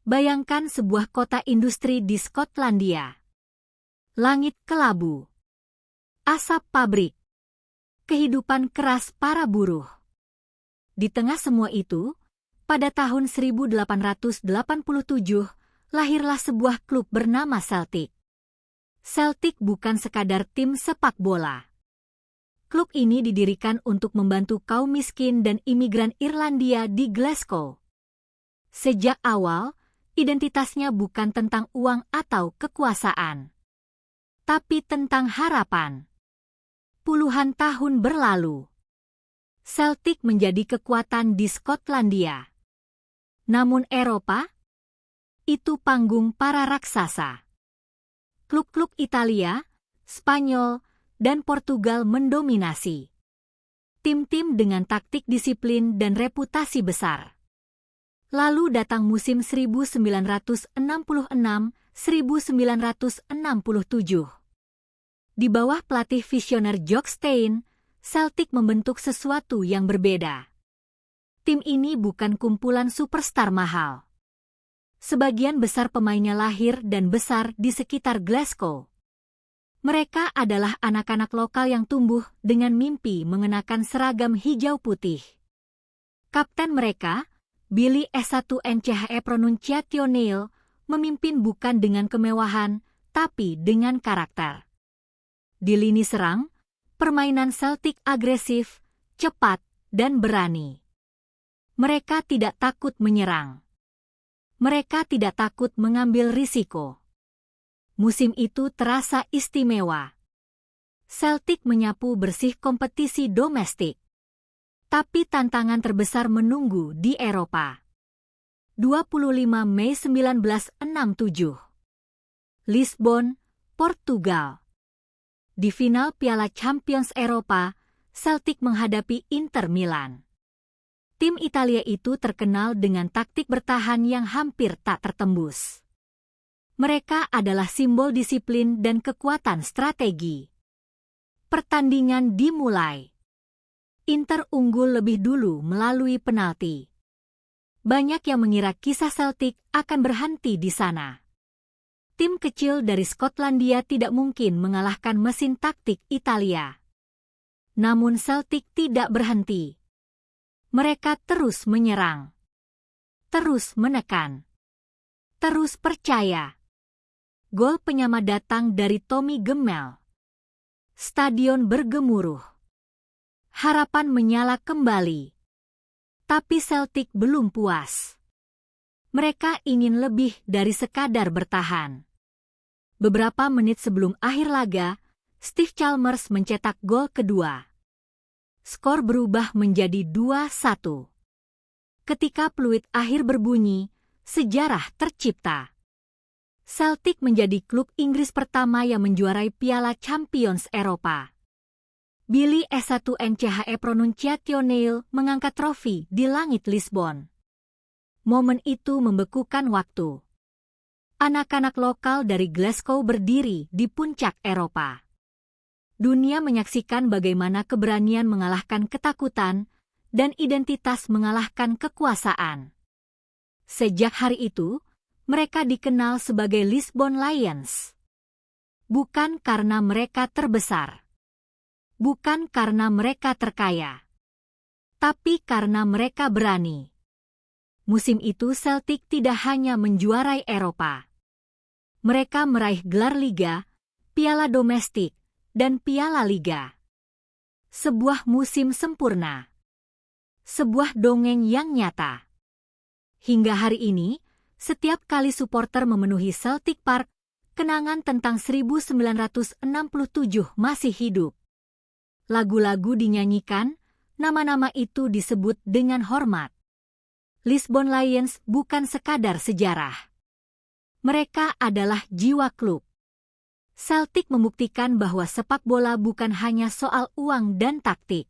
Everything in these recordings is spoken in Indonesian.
Bayangkan sebuah kota industri di Skotlandia. Langit kelabu. Asap pabrik. Kehidupan keras para buruh. Di tengah semua itu, pada tahun 1887, lahirlah sebuah klub bernama Celtic. Celtic bukan sekadar tim sepak bola. Klub ini didirikan untuk membantu kaum miskin dan imigran Irlandia di Glasgow. Sejak awal, identitasnya bukan tentang uang atau kekuasaan, tapi tentang harapan. Puluhan tahun berlalu, Celtic menjadi kekuatan di Skotlandia. Namun Eropa, itu panggung para raksasa. Klub-klub Italia, Spanyol, dan Portugal mendominasi. Tim-tim dengan taktik disiplin dan reputasi besar. Lalu datang musim 1966-1967. Di bawah pelatih visioner Jock Stein, Celtic membentuk sesuatu yang berbeda. Tim ini bukan kumpulan superstar mahal. Sebagian besar pemainnya lahir dan besar di sekitar Glasgow. Mereka adalah anak-anak lokal yang tumbuh dengan mimpi mengenakan seragam hijau putih. Kapten mereka, Billy S1NCHE Pronunciationale, memimpin bukan dengan kemewahan, tapi dengan karakter. Di lini serang, permainan Celtic agresif, cepat, dan berani. Mereka tidak takut menyerang. Mereka tidak takut mengambil risiko. Musim itu terasa istimewa. Celtic menyapu bersih kompetisi domestik. Tapi tantangan terbesar menunggu di Eropa. 25 Mei 1967. Lisbon, Portugal. Di final Piala Champions Eropa, Celtic menghadapi Inter Milan. Tim Italia itu terkenal dengan taktik bertahan yang hampir tak tertembus. Mereka adalah simbol disiplin dan kekuatan strategi. Pertandingan dimulai. Inter unggul lebih dulu melalui penalti. Banyak yang mengira kisah Celtic akan berhenti di sana. Tim kecil dari Skotlandia tidak mungkin mengalahkan mesin taktik Italia. Namun Celtic tidak berhenti. Mereka terus menyerang. Terus menekan. Terus percaya. Gol penyama datang dari Tommy Gemmell. Stadion bergemuruh. Harapan menyala kembali. Tapi Celtic belum puas. Mereka ingin lebih dari sekadar bertahan. Beberapa menit sebelum akhir laga, Steve Chalmers mencetak gol kedua. Skor berubah menjadi 2-1. Ketika peluit akhir berbunyi, sejarah tercipta. Celtic menjadi klub Inggris pertama yang menjuarai Piala Champions Eropa. Billy S1NCHE Pronunciationale mengangkat trofi di langit Lisbon. Momen itu membekukan waktu. Anak-anak lokal dari Glasgow berdiri di puncak Eropa. Dunia menyaksikan bagaimana keberanian mengalahkan ketakutan dan identitas mengalahkan kekuasaan. Sejak hari itu, mereka dikenal sebagai Lisbon Lions. Bukan karena mereka terbesar. Bukan karena mereka terkaya. Tapi karena mereka berani. Musim itu Celtic tidak hanya menjuarai Eropa. Mereka meraih gelar Liga, Piala Domestik, dan Piala Liga. Sebuah musim sempurna. Sebuah dongeng yang nyata. Hingga hari ini, setiap kali supporter memenuhi Celtic Park, kenangan tentang 1967 masih hidup. Lagu-lagu dinyanyikan, nama-nama itu disebut dengan hormat. Lisbon Lions bukan sekadar sejarah. Mereka adalah jiwa klub. Celtic membuktikan bahwa sepak bola bukan hanya soal uang dan taktik.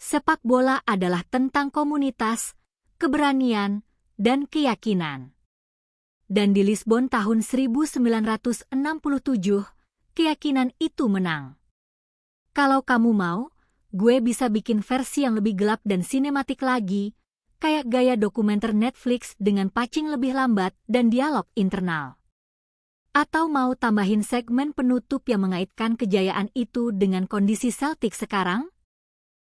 Sepak bola adalah tentang komunitas, keberanian, dan keyakinan. Dan di Lisbon tahun 1967, keyakinan itu menang. Kalau kamu mau, gue bisa bikin versi yang lebih gelap dan sinematik lagi, kayak gaya dokumenter Netflix dengan pacing lebih lambat dan dialog internal. Atau mau tambahin segmen penutup yang mengaitkan kejayaan itu dengan kondisi Celtics sekarang?